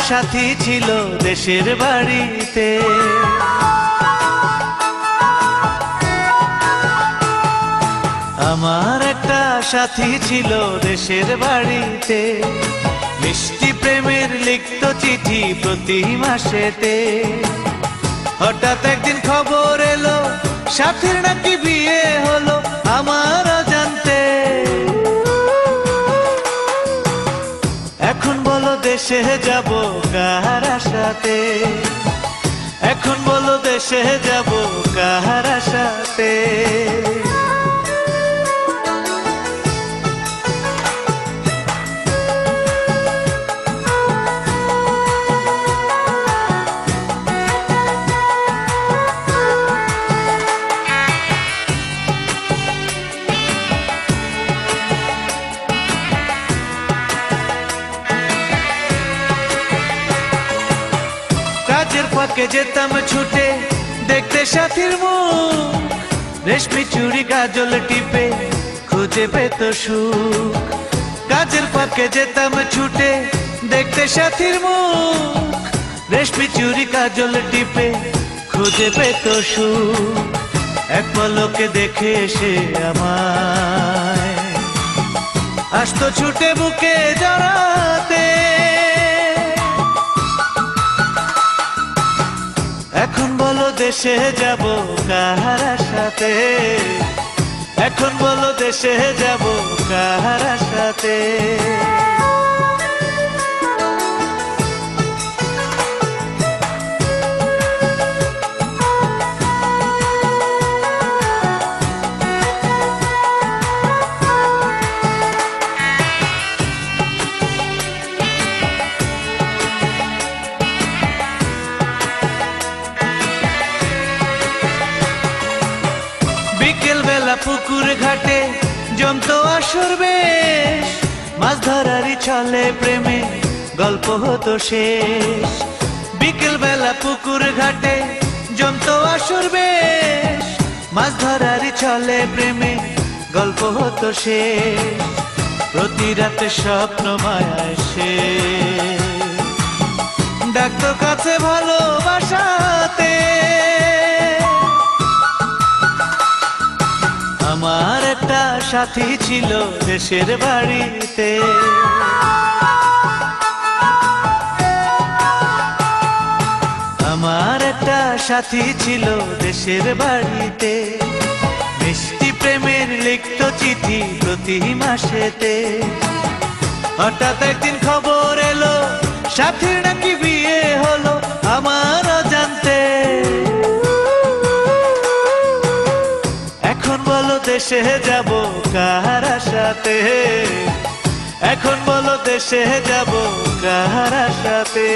সাথী ছিল দেশের বাড়িতে। আমার একটা সাথী ছিল দেশের বাড়িতে, মিষ্টি প্রেমের লিখত চিঠি প্রতি মাসেতে। হঠাৎ একদিন খবর এলো সাথীর নাকি বিয়ে হলো আমার অজান্তে। এখন বলো দেশে যাব কার আশাতে, এখন বলো দেশে যাব কার আশাতে। কাজের ফাঁকে যেতাম ছুটে দেখতে সাথীর মুখ, রেশমি চুড়ি কাজল টিপে খুঁজে পেত সুখ। কাজের ফাঁকে যেতাম ছুটে দেখতে সাথীর মুখ, রেশমি চুড়ি কাজল টিপে খুঁজে পেত সুখ। এক পলকে দেখে এসে আমায় আসতো ছুটে বুকে জড়াতে। এখন বলো দেশে যাব কার আশাতে, এখন বলো দেশে যাব কার আশাতে। বিকেল বেলা পুকুর ঘাটে জমতো আসর বেশ, মাছ ধরারই ছলে প্রেমে গল্প হতো শেষ। বিকেল বেলা পুকুর ঘাটে জমতো আসর বেশ, মাছ ধরারই ছলে প্রেমে গল্প হতো শেষ। প্রতি রাতে স্বপ্ন মায়ায় সে ডাকতো কাছে ভালোবাসাতে। আমার একটা সাথী ছিল দেশের বাড়িতে, আমার একটা সাথী ছিল দেশের বাড়িতে, মিষ্টি প্রেমের লিখত চিঠি প্রতি মাসেতে। হঠাৎ একদিন খবর এলো সাথীর নাকি বিয়ে হলো আমার অজান্তে। এখন বলো দেশে যাব কার আশাতে, এখন বলো দেশে যাব কার আশাতে।